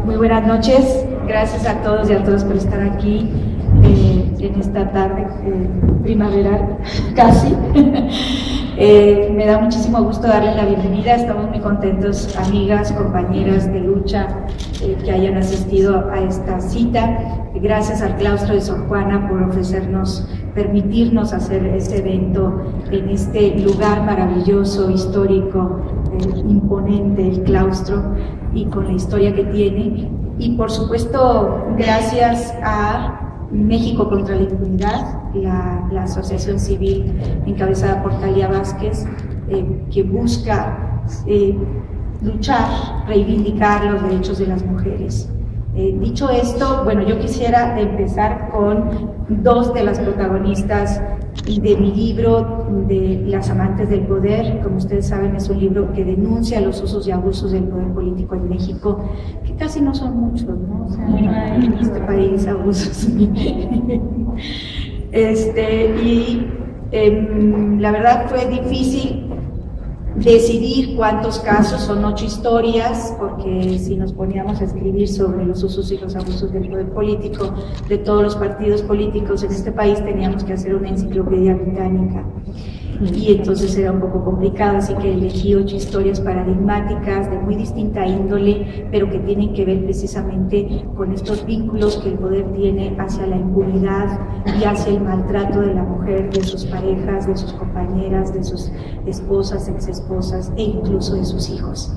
Muy buenas noches, gracias a todos y a todas por estar aquí en esta tarde primaveral, casi. Me da muchísimo gusto darles la bienvenida, estamos muy contentos, amigas, compañeras de lucha, que hayan asistido a esta cita. Gracias al claustro de Sor Juana por permitirnos hacer este evento en este lugar maravilloso, histórico, imponente, el claustro, y con la historia que tiene. Y por supuesto, gracias a México contra la Impunidad, la asociación civil encabezada por Talia Vázquez, que busca luchar, reivindicar los derechos de las mujeres. Dicho esto, bueno, yo quisiera empezar con dos de las protagonistas de mi libro, de Las amantes del poder. Como ustedes saben, es un libro que denuncia los usos y abusos del poder político en México, que casi no son muchos, ¿no? O sea, no hay en este país abusos. La verdad fue difícil decidir cuántos casos, son 8 historias, porque si nos poníamos a escribir sobre los usos y los abusos del poder político de todos los partidos políticos en este país, teníamos que hacer una enciclopedia británica, y entonces era un poco complicado, así que elegí 8 historias paradigmáticas de muy distinta índole, pero que tienen que ver precisamente con estos vínculos que el poder tiene hacia la impunidad y hacia el maltrato de la mujer, de sus parejas, de sus compañeras, de sus esposas, exesposas e incluso de sus hijos.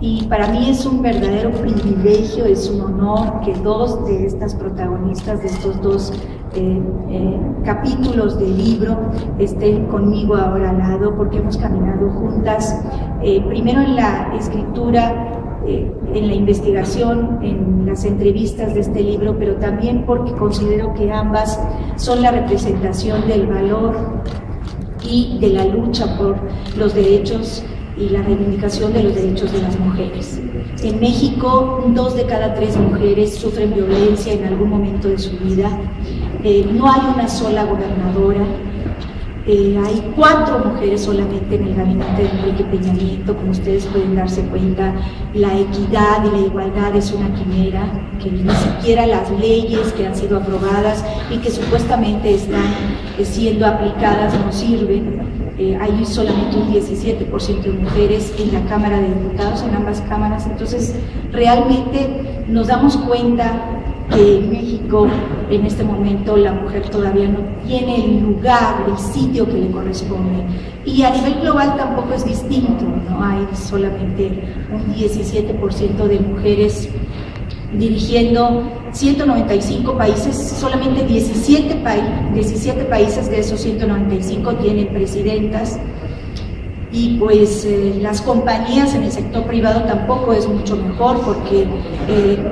Y para mí es un verdadero privilegio, es un honor que dos de estas protagonistas de estos dos capítulos del libro estén conmigo ahora al lado, porque hemos caminado juntas, primero en la escritura, en la investigación, en las entrevistas de este libro, pero también porque considero que ambas son la representación del valor y de la lucha por los derechos y la reivindicación de los derechos de las mujeres. En México, 2 de cada 3 mujeres sufren violencia en algún momento de su vida. No hay una sola gobernadora. Hay 4 mujeres solamente en el gabinete de Enrique Peña Nieto. Como ustedes pueden darse cuenta, la equidad y la igualdad es una quimera, que ni siquiera las leyes que han sido aprobadas y que supuestamente están siendo aplicadas no sirven. Hay solamente un 17% de mujeres en la Cámara de Diputados, en ambas cámaras. Entonces, realmente nos damos cuenta que en México, en este momento, la mujer todavía no tiene el lugar, el sitio que le corresponde. Y a nivel global tampoco es distinto, ¿no? Hay solamente un 17% de mujeres dirigiendo 195 países, solamente 17 países de esos 195 tienen presidentas, y pues las compañías en el sector privado tampoco es mucho mejor, porque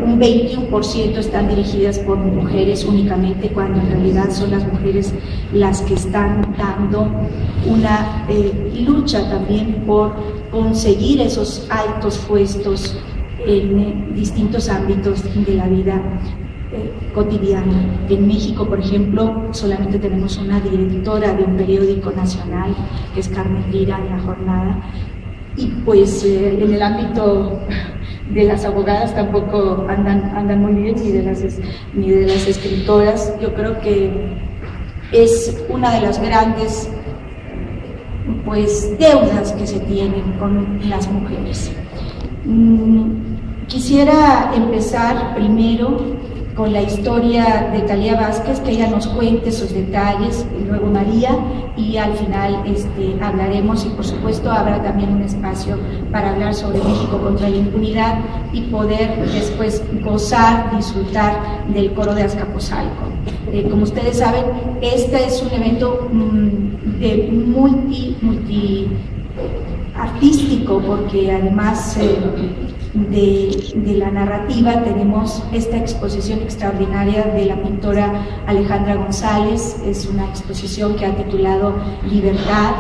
un 21% están dirigidas por mujeres únicamente, cuando en realidad son las mujeres las que están dando una lucha también por conseguir esos altos puestos en distintos ámbitos de la vida cotidiana. En México, por ejemplo, solamente tenemos una directora de un periódico nacional, que es Carmen Lira, en La Jornada, y pues en el ámbito de las abogadas tampoco andan muy bien, ni de las escritoras. Yo creo que es una de las grandes pues deudas que se tienen con las mujeres. Quisiera empezar primero con la historia de Talia Vázquez, que ella nos cuente sus detalles, y luego María, y al final hablaremos, y por supuesto habrá también un espacio para hablar sobre México contra la impunidad y poder después gozar, disfrutar del coro de Azcapotzalco. Como ustedes saben, este es un evento de multi artístico, porque además de la narrativa tenemos esta exposición extraordinaria de la pintora Alejandra González. Es una exposición que ha titulado Libertad.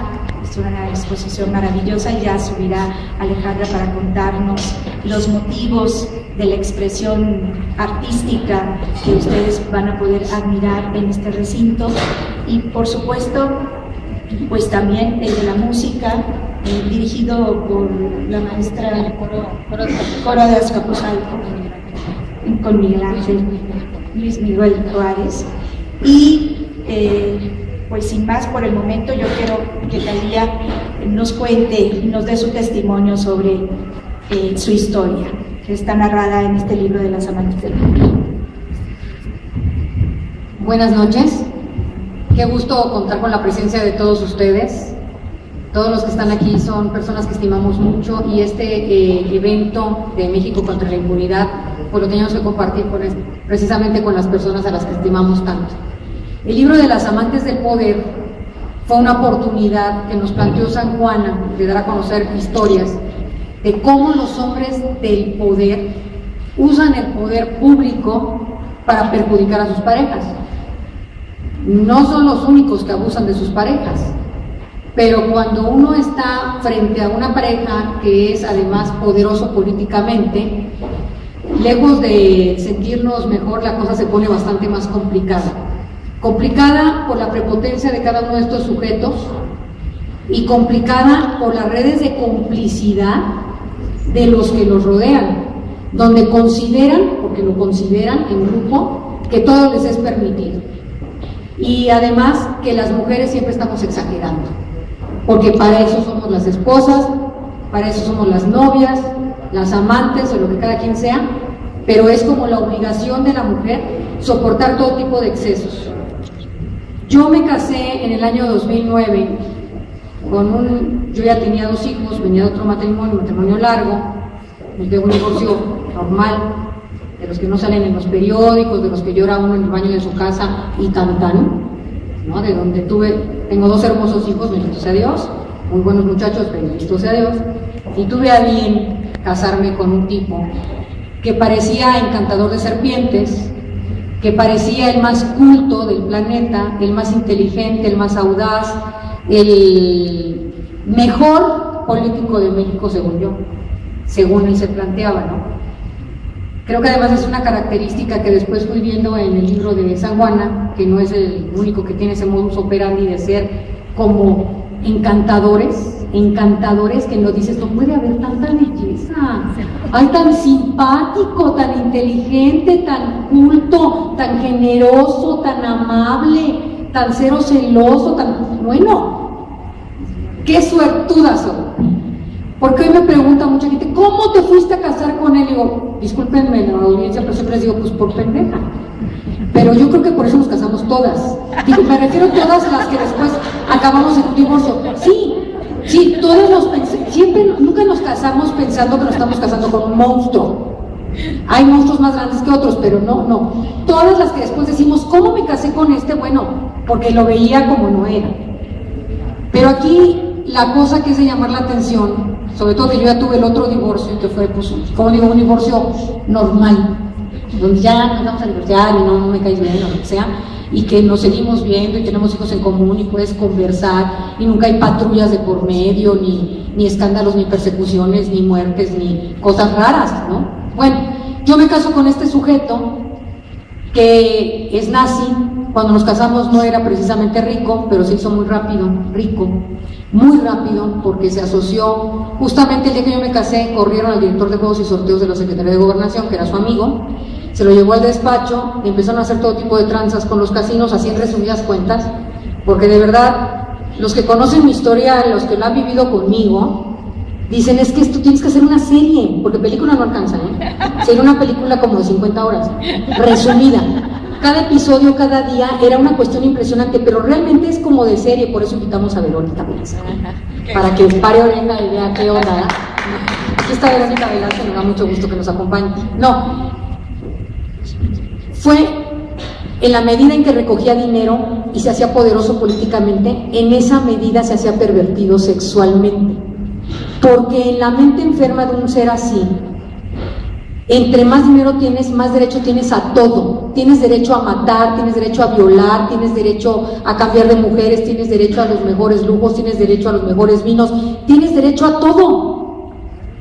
Es una exposición maravillosa. Ya subirá Alejandra para contarnos los motivos de la expresión artística que ustedes van a poder admirar en este recinto. Y por supuesto, pues también el de la música, dirigido por la maestra Coro de Azcapotzalco. con Miguel Ángel Luis Miguel Juárez. Y pues sin más por el momento, yo quiero que Thalía nos cuente, nos dé su testimonio sobre su historia, que está narrada en este libro de Las Amantes del Poder. Buenas noches, qué gusto contar con la presencia de todos ustedes. Todos los que están aquí son personas que estimamos mucho y este evento de México contra la impunidad pues lo teníamos que compartir precisamente con las personas a las que estimamos tanto. El libro de Las Amantes del Poder fue una oportunidad que nos planteó San Juana de dar a conocer historias de cómo los hombres del poder usan el poder público para perjudicar a sus parejas. No son los únicos que abusan de sus parejas, pero cuando uno está frente a una pareja que es además poderoso políticamente, lejos de sentirnos mejor, la cosa se pone bastante más complicada. Complicada por la prepotencia de cada uno de estos sujetos y complicada por las redes de complicidad de los que los rodean, donde consideran, porque lo consideran en grupo, que todo les es permitido. Y además que las mujeres siempre estamos exagerando, porque para eso somos las esposas, para eso somos las novias, las amantes o lo que cada quien sea, pero es como la obligación de la mujer soportar todo tipo de excesos. Yo me casé en el año 2009 yo ya tenía 2 hijos, venía de otro matrimonio largo, de un divorcio normal, de los que no salen en los periódicos, de los que llora uno en el baño de su casa y tan, ¿no? De donde tengo 2 hermosos hijos, bendito sea Dios, muy buenos muchachos, bendito sea Dios, y tuve a bien casarme con un tipo que parecía encantador de serpientes, que parecía el más culto del planeta, el más inteligente, el más audaz, el mejor político de México, según yo, según él se planteaba, ¿no? Creo que además es una característica que después fui viendo en el libro de San Juana, que no es el único que tiene ese modus operandi de ser como encantadores que nos dices, no puede haber tanta belleza, ay, tan simpático, tan inteligente, tan culto, tan generoso, tan amable, tan cero celoso, tan bueno, qué suertudas son. Porque hoy me pregunta mucha gente, ¿cómo te fuiste a casar con él? Y digo, discúlpenme la audiencia, pero siempre les digo, pues por pendeja. Pero yo creo que por eso nos casamos todas. Digo, me refiero a todas las que después acabamos en un divorcio. Sí, todos nunca nos casamos pensando que nos estamos casando con un monstruo. Hay monstruos más grandes que otros, pero no. Todas las que después decimos, ¿cómo me casé con este? Bueno, porque lo veía como no era. Pero aquí la cosa que es de llamar la atención, sobre todo que yo ya tuve el otro divorcio, que fue, pues, como digo, un divorcio normal, donde ya nos vamos a divorciar y no me caes bien o lo que sea, y que nos seguimos viendo y tenemos hijos en común y puedes conversar y nunca hay patrullas de por medio, ni escándalos, ni persecuciones, ni muertes, ni cosas raras, ¿no? Bueno, yo me caso con este sujeto que es nazi. Cuando nos casamos no era precisamente rico, pero se hizo muy rápido, rico, muy rápido, porque se asoció, justamente el día que yo me casé, corrieron al director de Juegos y Sorteos de la Secretaría de Gobernación, que era su amigo, se lo llevó al despacho y empezaron a hacer todo tipo de tranzas con los casinos, así en resumidas cuentas, porque de verdad, los que conocen mi historia, los que lo han vivido conmigo, dicen, es que esto tienes que hacer una serie, porque película no alcanza, sería una película como de 50 horas, resumida. Cada episodio, cada día, era una cuestión impresionante, pero realmente es como de serie, por eso invitamos a Verónica Velasco, para que pare oreja y vea qué onda. Aquí está Verónica Velasco, me da mucho gusto que nos acompañe. No, fue en la medida en que recogía dinero y se hacía poderoso políticamente, en esa medida se hacía pervertido sexualmente, porque en la mente enferma de un ser así, entre más dinero tienes, más derecho tienes a todo. Tienes derecho a matar, tienes derecho a violar, tienes derecho a cambiar de mujeres, tienes derecho a los mejores lujos, tienes derecho a los mejores vinos, tienes derecho a todo.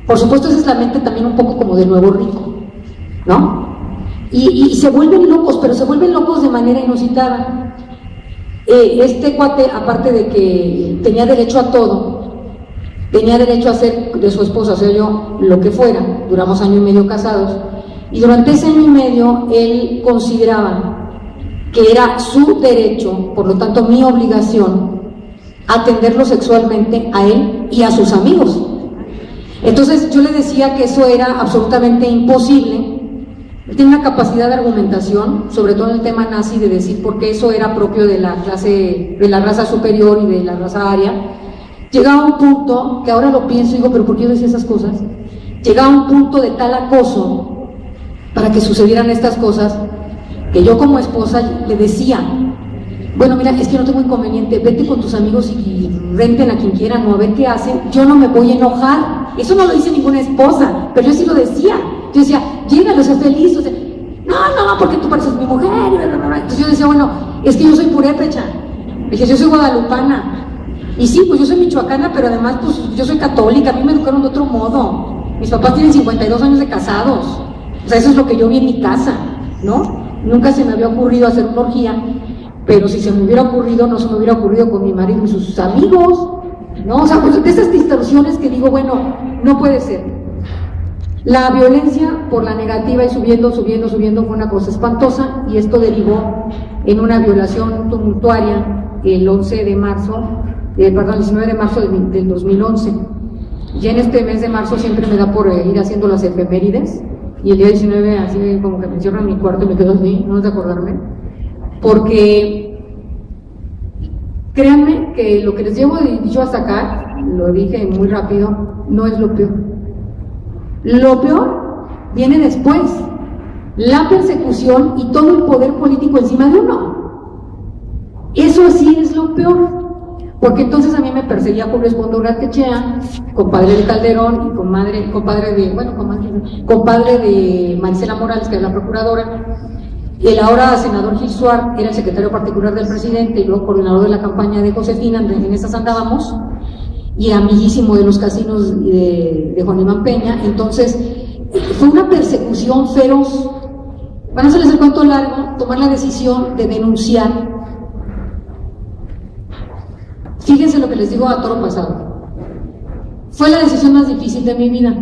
Por supuesto, esa es la mente también un poco como de nuevo rico, ¿no? Y se vuelven locos, pero se vuelven locos de manera inusitada. Este cuate, aparte de que tenía derecho a todo, tenía derecho a hacer de su esposa, o sea, yo, lo que fuera. Duramos 1 año y medio casados, Y durante ese año y medio él consideraba que era su derecho, por lo tanto mi obligación, atenderlo sexualmente a él y a sus amigos. Entonces yo le decía que eso era absolutamente imposible. Él tiene una capacidad de argumentación, sobre todo en el tema nazi, de decir por qué eso era propio de la clase, de la raza superior y de la raza aria. Llegaba a un punto, que ahora lo pienso y digo, pero ¿por qué yo decía esas cosas? Llegaba a un punto de tal acoso para que sucedieran estas cosas, que yo como esposa le decía, bueno, mira, es que no tengo inconveniente, vete con tus amigos y renten a quien quieran o a ver qué hacen, yo no me voy a enojar. Eso no lo dice ninguna esposa, pero yo sí lo decía. Yo decía, llégalo, sé feliz. O sea, no, porque tú pareces mi mujer. Entonces yo decía, bueno, es que yo soy purépecha. Dije, yo soy guadalupana. Y sí, pues yo soy michoacana, pero además, pues yo soy católica, a mí me educaron de otro modo. Mis papás tienen 52 años de casados. O sea, eso es lo que yo vi en mi casa, ¿no? Nunca se me había ocurrido hacer una orgía, pero si se me hubiera ocurrido, no se me hubiera ocurrido con mi marido y sus amigos, ¿no? O sea, pues de esas distorsiones que digo, bueno, no puede ser. La violencia por la negativa y subiendo fue una cosa espantosa, y esto derivó en una violación tumultuaria el 19 de marzo del 2011. Ya en este mes de marzo siempre me da por ir haciendo las efemérides, y el día 19 así como que me encierro en mi cuarto y me quedo así, no de acordarme, porque créanme que lo que les llevo dicho hasta acá, lo dije muy rápido, no es lo peor. Lo peor viene después, la persecución y todo el poder político encima de uno. Eso sí es lo peor, porque entonces a mí me perseguía Julio Espondo Urratechea, compadre de Calderón y compadre de Marisela Morales, que era la procuradora. El ahora senador Gil Suárez era el secretario particular del presidente y luego coordinador de la campaña de Josefina, en esas andábamos, y amiguísimo de los casinos de Juan Iván Peña. Entonces fue una persecución feroz. Para no hacerles el cuento largo, tomar la decisión de denunciar. Fíjense lo que les digo a toro pasado, fue la decisión más difícil de mi vida,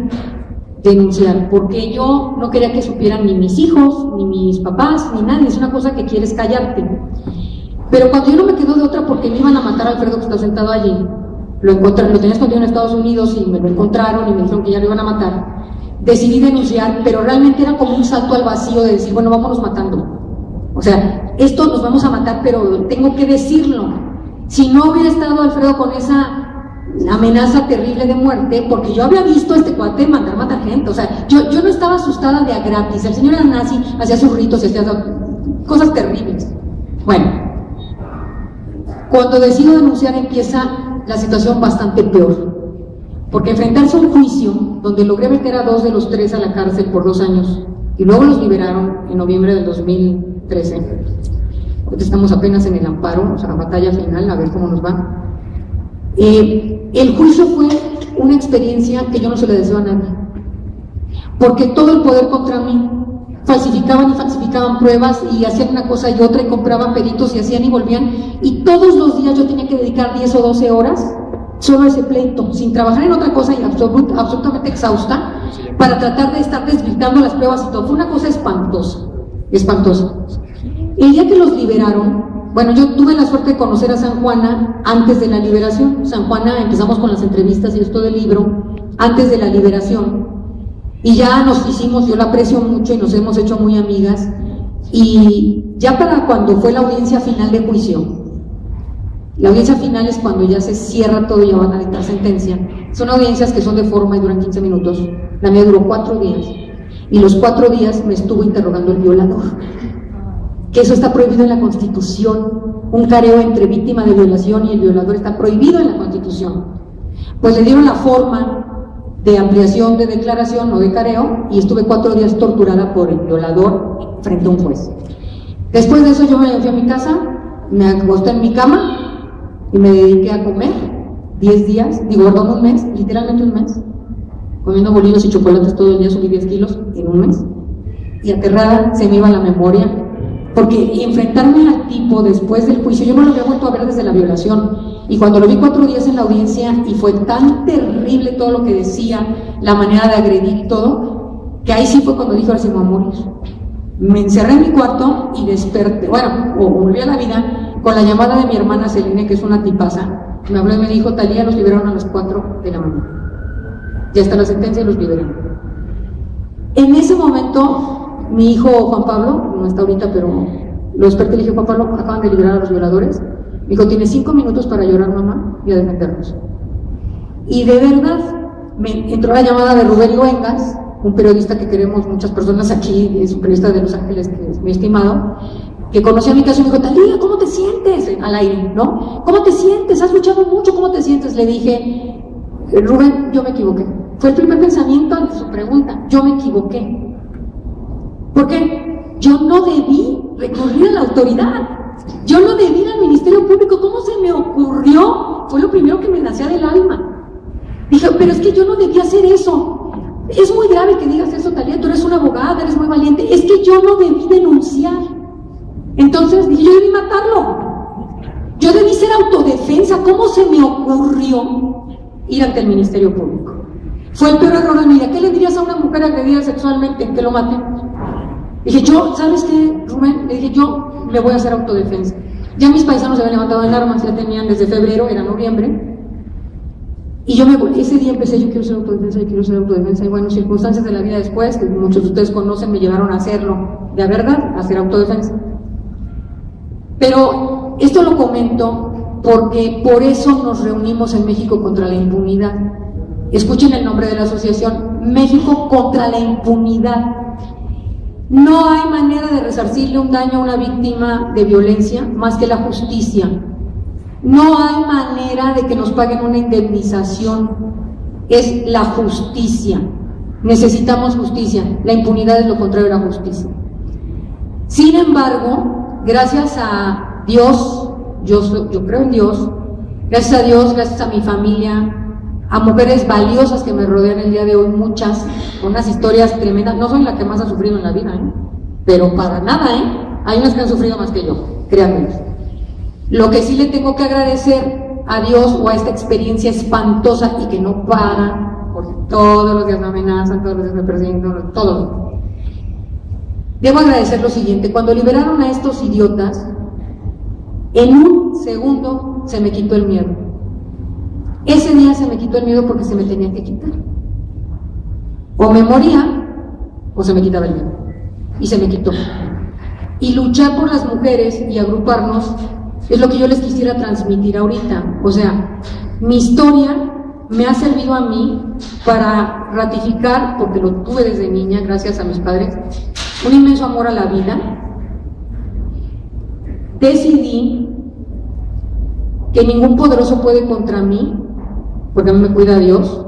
denunciar, porque yo no quería que supieran ni mis hijos, ni mis papás, ni nadie. Es una cosa que quieres callarte, pero cuando yo no me quedo de otra, porque me iban a matar a Alfredo que está sentado allí, lo tenía escondido en Estados Unidos y me lo encontraron y me dijeron que ya lo iban a matar, decidí denunciar, pero realmente era como un salto al vacío de decir, bueno, vámonos matando, o sea, esto nos vamos a matar, pero tengo que decirlo. Si no hubiera estado Alfredo con esa amenaza terrible de muerte, porque yo había visto a este cuate matar gente, o sea, yo no estaba asustada de a gratis. El señor era nazi, hacía sus ritos y hacía cosas terribles. Bueno, cuando decido denunciar empieza la situación bastante peor, porque enfrentarse a un juicio donde logré meter a 2 de los 3 a la cárcel por 2 años y luego los liberaron en noviembre del 2013. Ahorita estamos apenas en el amparo, o sea, la batalla final, a ver cómo nos va. El juicio fue una experiencia que yo no se le deseo a nadie, porque todo el poder contra mí, falsificaban y falsificaban pruebas y hacían una cosa y otra y compraban peritos y hacían y volvían, y todos los días yo tenía que dedicar 10 o 12 horas solo a ese pleito, sin trabajar en otra cosa y absolutamente exhausta, para tratar de estar desvirtando las pruebas y todo. Fue una cosa espantosa, espantosa. El día que los liberaron, bueno, yo tuve la suerte de conocer a San Juana antes de la liberación. San Juana, empezamos con las entrevistas y esto del libro, antes de la liberación, y ya nos hicimos, yo la aprecio mucho y nos hemos hecho muy amigas, y ya para cuando fue la audiencia final de juicio, la audiencia final es cuando ya se cierra todo y ya van a dictar sentencia. Son audiencias que son de forma y duran 15 minutos, la mía duró 4 días, y los 4 días me estuvo interrogando el violador, que eso está prohibido en la Constitución. Un careo entre víctima de violación y el violador está prohibido en la Constitución. Pues le dieron la forma de ampliación de declaración o de careo y estuve 4 días torturada por el violador frente a un juez. Después de eso yo me fui a mi casa, me acosté en mi cama y me dediqué a comer 10 días, un mes, literalmente un mes, comiendo bolillos y chocolates todo el día. Subí 10 kilos en un mes y aterrada se me iba la memoria, porque enfrentarme al tipo después del juicio, yo no lo había vuelto a ver desde la violación, y cuando lo vi 4 días en la audiencia y fue tan terrible todo lo que decía, la manera de agredir y todo, que ahí sí fue cuando dije, ahora sí me voy a morir. Me encerré en mi cuarto y desperté, bueno, o volví a la vida con la llamada de mi hermana Celine, que es una tipaza. Me habló y me dijo, Talía, los liberaron a las 4 de la mañana. Ya está la sentencia y los liberaron. En ese momento, mi hijo Juan Pablo, no está ahorita, pero lo desperté y le dije, Juan Pablo, acaban de liberar a los violadores. Me dijo, tienes 5 minutos para llorar, mamá, y a defendernos. Y de verdad, me entró la llamada de Rubén Luengas, un periodista que queremos muchas personas aquí, es un periodista de Los Ángeles que es muy estimado, que conocía mi caso y me dijo, Talía, ¿cómo te sientes? Al aire, ¿no? ¿Cómo te sientes? ¿Has luchado mucho? ¿Cómo te sientes? Le dije, Rubén, yo me equivoqué. Fue el primer pensamiento ante su pregunta, yo me equivoqué. ¿Por qué? Yo no debí recurrir a la autoridad. Yo no debí ir al Ministerio Público. ¿Cómo se me ocurrió? Fue lo primero que me nacía del alma. Dije, pero es que yo no debí hacer eso. Es muy grave que digas eso, Talía, tú eres una abogada, eres muy valiente. Es que yo no debí denunciar. Entonces dije, yo debí matarlo. Yo debí ser autodefensa. ¿Cómo se me ocurrió ir ante el Ministerio Público? Fue el peor error de mi vida. ¿Qué le dirías a una mujer agredida sexualmente? Que lo mate. Dije, yo, ¿sabes qué, Rubén? Le dije, yo me voy a hacer autodefensa. Ya mis paisanos se habían levantado en armas, ya tenían desde febrero, era noviembre. Y yo ese día empecé, yo quiero ser autodefensa, yo quiero ser autodefensa. Y bueno, circunstancias de la vida después, que muchos de ustedes conocen, me llevaron a hacerlo, de verdad, a hacer autodefensa. Pero esto lo comento porque por eso nos reunimos en México contra la impunidad. Escuchen el nombre de la asociación, México contra la impunidad. No hay manera de resarcirle un daño a una víctima de violencia más que la justicia. No hay manera de que nos paguen una indemnización. Es la justicia. Necesitamos justicia. La impunidad es lo contrario a la justicia. Sin embargo, gracias a Dios, yo creo en Dios, gracias a Dios, gracias a mi familia, a mujeres valiosas que me rodean el día de hoy, muchas, con unas historias tremendas. No soy la que más ha sufrido en la vida, pero para nada, hay unas que han sufrido más que yo, créanme. Lo que sí le tengo que agradecer a Dios o a esta experiencia espantosa y que no para, porque todos los días me amenazan, todos los días me persiguen, todos. Debo agradecer lo siguiente: cuando liberaron a estos idiotas, en un segundo se me quitó el miedo. Ese día se me quitó el miedo porque se me tenía que quitar. O me moría o se me quitaba el miedo. Y se me quitó. Y luchar por las mujeres y agruparnos es lo que yo les quisiera transmitir ahorita. O sea, mi historia me ha servido a mí para ratificar, porque lo tuve desde niña, gracias a mis padres, un inmenso amor a la vida. Decidí que ningún poderoso puede contra mí, porque a mí me cuida Dios.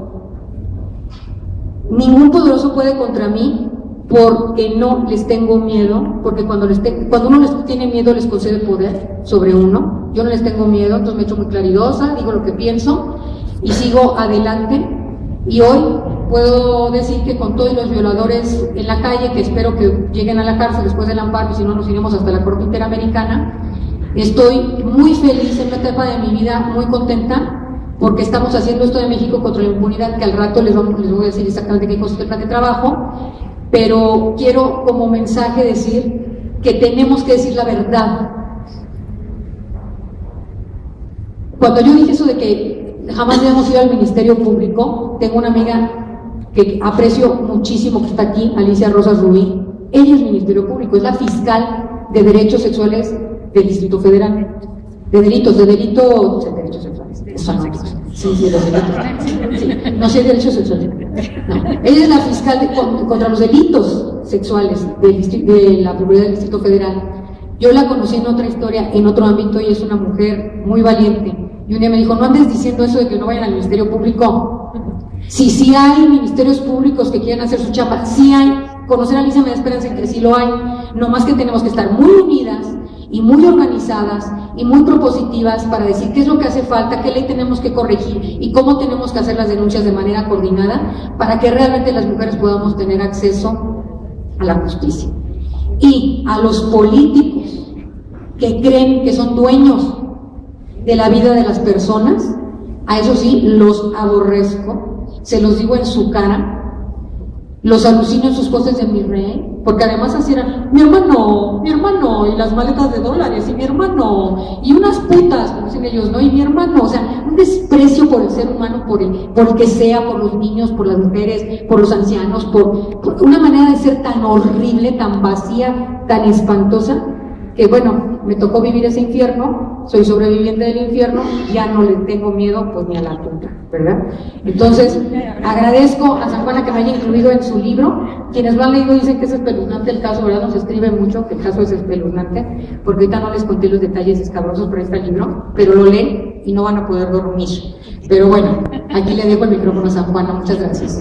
Ningún poderoso puede contra mí porque no les tengo miedo, porque cuando uno les tiene miedo les concede poder sobre uno. Yo no les tengo miedo, entonces me echo muy claridosa, digo lo que pienso y sigo adelante. Y hoy puedo decir que con todos los violadores en la calle, que espero que lleguen a la cárcel después del amparo, y si no nos iremos hasta la Corte Interamericana, estoy muy feliz en una etapa de mi vida, muy contenta, porque estamos haciendo esto de México contra la impunidad, que al rato les voy a decir exactamente qué consiste el plan de trabajo, pero quiero como mensaje decir que tenemos que decir la verdad. Cuando yo dije eso de que jamás habíamos ido al Ministerio Público, tengo una amiga que aprecio muchísimo que está aquí, Alicia Rosas Rubí. Ella es Ministerio Público, es la fiscal de derechos sexuales del Distrito Federal. De derechos sexuales. Sí, los delitos. Sí, no sé, derechos sexuales. No. Ella es la fiscal contra los delitos sexuales de la propiedad del Distrito Federal. Yo la conocí en otra historia, en otro ámbito, y es una mujer muy valiente. Y un día me dijo, no andes diciendo eso de que no vayan al Ministerio Público. Sí hay ministerios públicos que quieren hacer su chamba, sí hay. Conocer a Alicia me da esperanza en que sí lo hay. No más que tenemos que estar muy unidas y muy organizadas y muy propositivas para decir qué es lo que hace falta, qué ley tenemos que corregir y cómo tenemos que hacer las denuncias de manera coordinada para que realmente las mujeres podamos tener acceso a la justicia. Y a los políticos que creen que son dueños de la vida de las personas, a eso sí los aborrezco, se los digo en su cara. los alucino en sus poses de mi rey, porque además así era, mi hermano, y las maletas de dólares, y mi hermano, y unas putas, como dicen ellos, ¿no? Y mi hermano, o sea, un desprecio por el ser humano, por el que sea, por los niños, por las mujeres, por los ancianos, por una manera de ser tan horrible, tan vacía, tan espantosa, que bueno, me tocó vivir ese infierno, soy sobreviviente del infierno, ya no le tengo miedo pues ni a la puta, ¿verdad? Entonces, agradezco a San Juana que me haya incluido en su libro. Quienes lo han leído dicen que es espeluznante el caso, ¿verdad? Nos escribe mucho que el caso es espeluznante, porque ahorita no les conté los detalles escabrosos por este libro, pero lo leen y no van a poder dormir. Pero bueno, aquí le dejo el micrófono a San Juana, muchas gracias.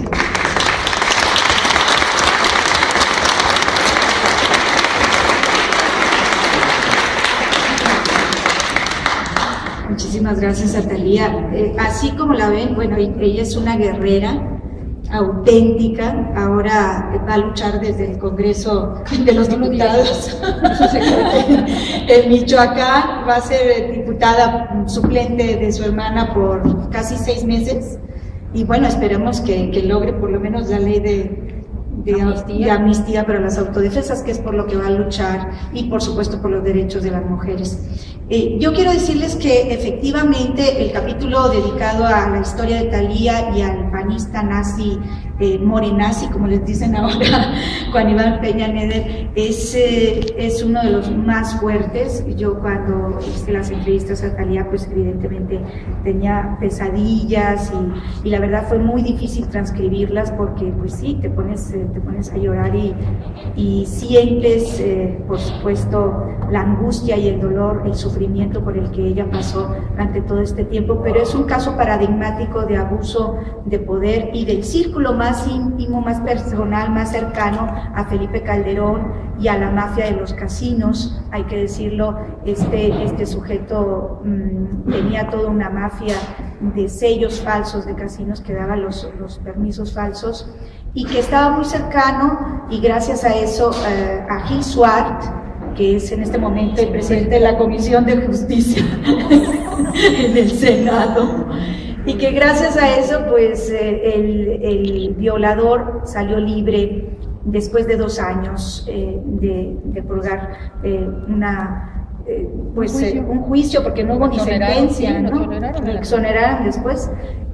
Muchísimas gracias a Thalía. Así como la ven, bueno, ella es una guerrera auténtica, ahora va a luchar desde el Congreso de los Diputados en Michoacán, va a ser diputada suplente de su hermana por casi 6 meses y bueno, esperemos que logre por lo menos la ley de amnistía para las autodefensas, que es por lo que va a luchar, y por supuesto por los derechos de las mujeres. Yo quiero decirles que efectivamente el capítulo dedicado a la historia de Thalía y al panista nazi, morenazi, como les dicen ahora, Juan Iván Peña Neder, es uno de los más fuertes. Yo cuando hice las entrevistas a Thalía, pues evidentemente tenía pesadillas y la verdad fue muy difícil transcribirlas porque pues sí, te pones a llorar y sientes por supuesto la angustia y el dolor, el sufrimiento por el que ella pasó durante todo este tiempo, pero es un caso paradigmático de abuso de poder y del círculo más íntimo, más personal, más cercano a Felipe Calderón y a la mafia de los casinos. Hay que decirlo, este sujeto tenía toda una mafia de sellos falsos de casinos que daba los permisos falsos y que estaba muy cercano, y gracias a eso a Gil Swart, que es en este momento el presidente de la Comisión de Justicia en el Senado, y que gracias a eso pues el violador salió libre después de 2 años de purgar un juicio, porque no hubo ni sentencia, ¿no? Lo exoneraron después.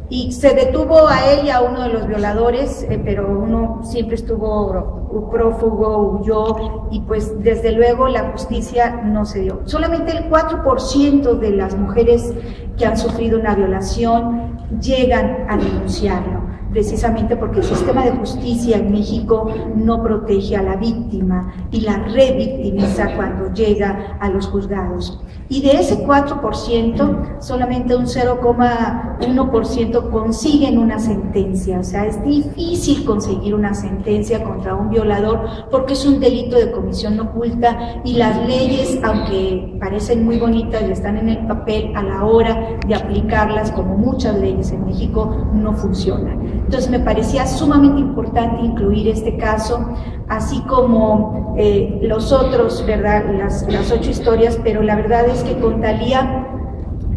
Y se detuvo a él y a uno de los violadores, pero uno siempre estuvo prófugo, huyó, y pues desde luego la justicia no se dio. Solamente el 4% de las mujeres que han sufrido una violación llegan a denunciarlo, precisamente porque el sistema de justicia en México no protege a la víctima y la revictimiza cuando llega a los juzgados. Y de ese 4%, solamente un 0,1% consiguen una sentencia. O sea, es difícil conseguir una sentencia contra un violador porque es un delito de comisión oculta y las leyes, aunque parecen muy bonitas y están en el papel, a la hora de aplicarlas, como muchas leyes en México, no funcionan. Entonces me parecía sumamente importante incluir este caso, así como los otros, ¿verdad? Las 8 historias, pero la verdad es que con Thalía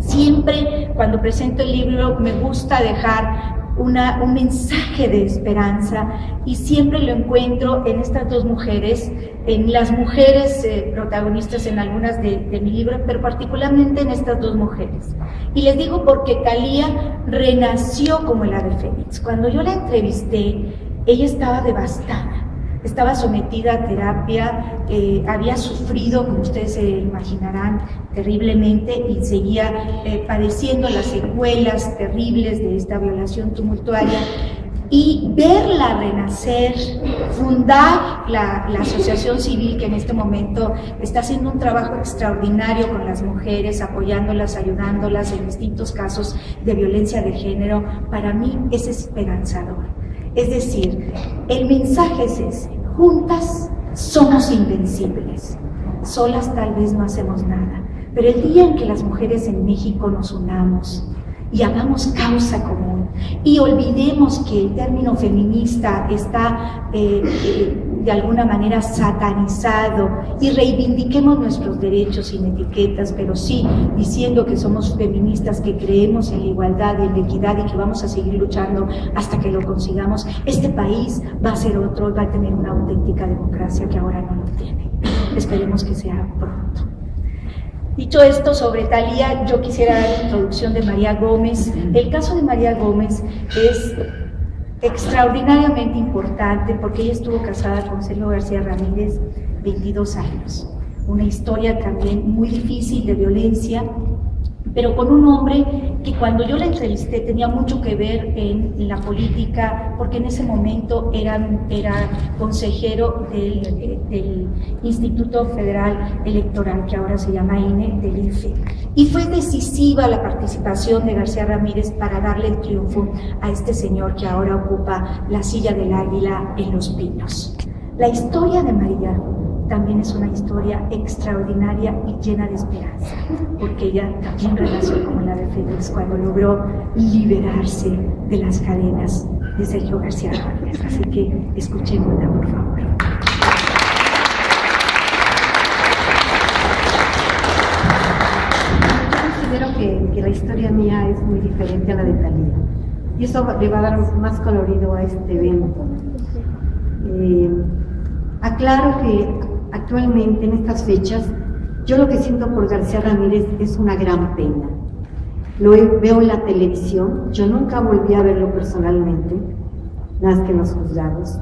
siempre cuando presento el libro me gusta dejar un mensaje de esperanza, y siempre lo encuentro en estas 2 mujeres, en las mujeres protagonistas en algunas de mi libro, pero particularmente en estas 2 mujeres. Y les digo porque Thalía renació como el ave fénix. Cuando yo la entrevisté, ella estaba devastada, estaba sometida a terapia, había sufrido, como ustedes se imaginarán, terriblemente, y seguía padeciendo las secuelas terribles de esta violación tumultuaria. Y verla renacer, fundar la asociación civil que en este momento está haciendo un trabajo extraordinario con las mujeres, apoyándolas, ayudándolas en distintos casos de violencia de género, para mí es esperanzador. Es decir, el mensaje es ese: juntas somos invencibles, solas tal vez no hacemos nada, pero el día en que las mujeres en México nos unamos y hagamos causa común y olvidemos que el término feminista está de alguna manera satanizado, y reivindiquemos nuestros derechos sin etiquetas, pero sí diciendo que somos feministas, que creemos en la igualdad y en la equidad y que vamos a seguir luchando hasta que lo consigamos. Este país va a ser otro, va a tener una auténtica democracia que ahora no lo tiene. Esperemos que sea pronto. Dicho esto sobre Thalía, yo quisiera dar la introducción de María Gómez. El caso de María Gómez es extraordinariamente importante porque ella estuvo casada con Sergio García Ramírez 22 años. Una historia también muy difícil de violencia, pero con un hombre que cuando yo la entrevisté tenía mucho que ver en la política, porque en ese momento era consejero del Instituto Federal Electoral, que ahora se llama INE, del IFE. Y fue decisiva la participación de García Ramírez para darle el triunfo a este señor que ahora ocupa la silla del Águila en Los Pinos. La historia de María también es una historia extraordinaria y llena de esperanza, porque ella también renació como la de Félix cuando logró liberarse de las cadenas de Sergio García Ramírez. Así que escuchémosla, por favor. Yo considero que la historia mía es muy diferente a la de Thalía, y eso le va a dar más colorido a este evento. Aclaro que actualmente, en estas fechas, yo lo que siento por García Ramírez es una gran pena. Lo veo en la televisión, yo nunca volví a verlo personalmente, nada más que en los juzgados,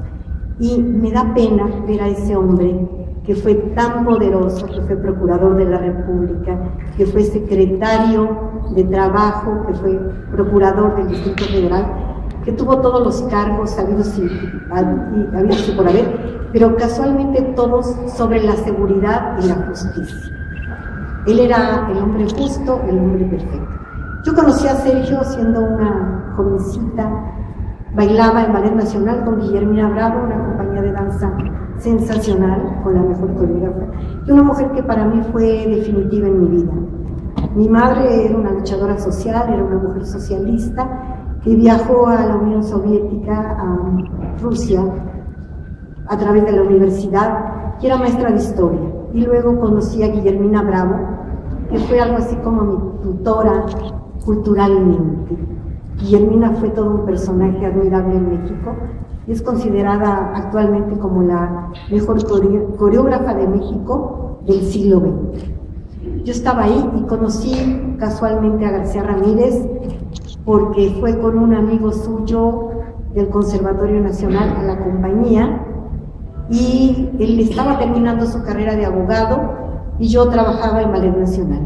y me da pena ver a ese hombre que fue tan poderoso, que fue procurador de la República, que fue secretario de Trabajo, que fue procurador del Distrito Federal, que tuvo todos los cargos habidos y por haber, pero casualmente todos sobre la seguridad y la justicia. Él era el hombre justo, el hombre perfecto. Yo conocí a Sergio siendo una jovencita, bailaba en Ballet Nacional con Guillermina Bravo, una compañía de danza sensacional, con la mejor coreógrafa, y una mujer que para mí fue definitiva en mi vida. Mi madre era una luchadora social, era una mujer socialista, que viajó a la Unión Soviética, a Rusia, a través de la universidad, y era maestra de historia. Y luego conocí a Guillermina Bravo, que fue algo así como mi tutora culturalmente. Guillermina fue todo un personaje admirable en México y es considerada actualmente como la mejor coreógrafa de México del siglo XX. Yo estaba ahí y conocí casualmente a García Ramírez porque fue con un amigo suyo del Conservatorio Nacional a la compañía, y él estaba terminando su carrera de abogado y yo trabajaba en Ballet Nacional.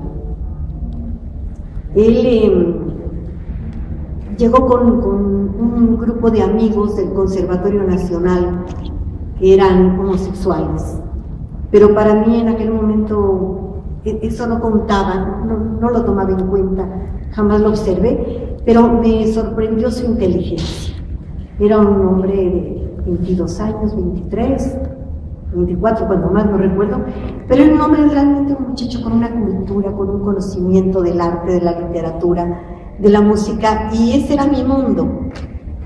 Él llegó con un grupo de amigos del Conservatorio Nacional que eran homosexuales, pero para mí en aquel momento eso no contaba, no lo tomaba en cuenta, jamás lo observé, pero me sorprendió su inteligencia. Era un hombre de 22 años, 23, 24, cuando más no recuerdo, pero era un hombre realmente, un muchacho con una cultura, con un conocimiento del arte, de la literatura, de la música, y ese era mi mundo.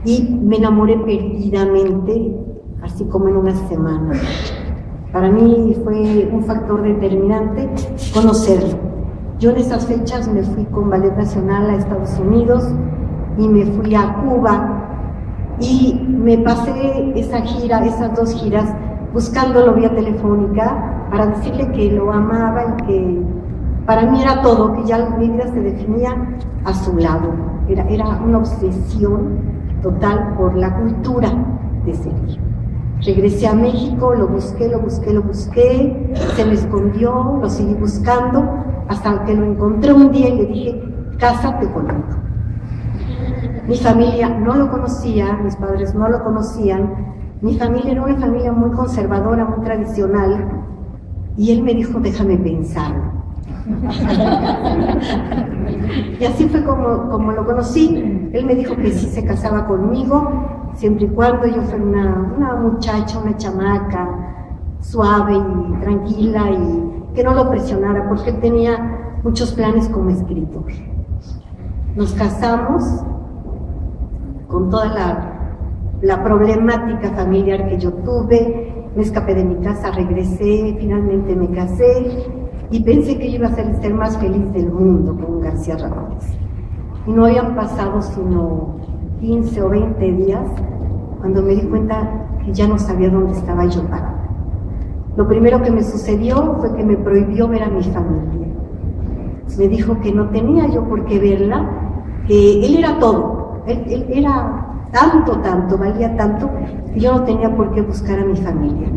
Y me enamoré perdidamente, así como en una semana. Para mí fue un factor determinante conocerlo. Yo en esas fechas me fui con Ballet Nacional a Estados Unidos y me fui a Cuba, y me pasé esa gira, esas 2 giras, buscándolo vía telefónica para decirle que lo amaba y que para mí era todo, que ya mi vida se definía a su lado. Era una obsesión total por la cultura de Sergio. Regresé a México, lo busqué, se me escondió, lo seguí buscando, hasta que lo encontré un día y le dije, cásate conmigo. Mi familia no lo conocía, mis padres no lo conocían, mi familia era una familia muy conservadora, muy tradicional, y él me dijo, déjame pensarlo. Y así fue como lo conocí. Él me dijo que sí se casaba conmigo, siempre y cuando yo fuera una muchacha, una chamaca, suave y tranquila, y que no lo presionara, porque él tenía muchos planes como escritor. Nos casamos con toda la problemática familiar que yo tuve, me escapé de mi casa, regresé, finalmente me casé y pensé que yo iba a ser el ser más feliz del mundo con García Ramírez. Y no habían pasado sino 15 o 20 días cuando me di cuenta que ya no sabía dónde estaba yo parada. Lo primero que me sucedió fue que me prohibió ver a mi familia. Me dijo que no tenía yo por qué verla, que él era todo, él era tanto, valía tanto, que yo no tenía por qué buscar a mi familia.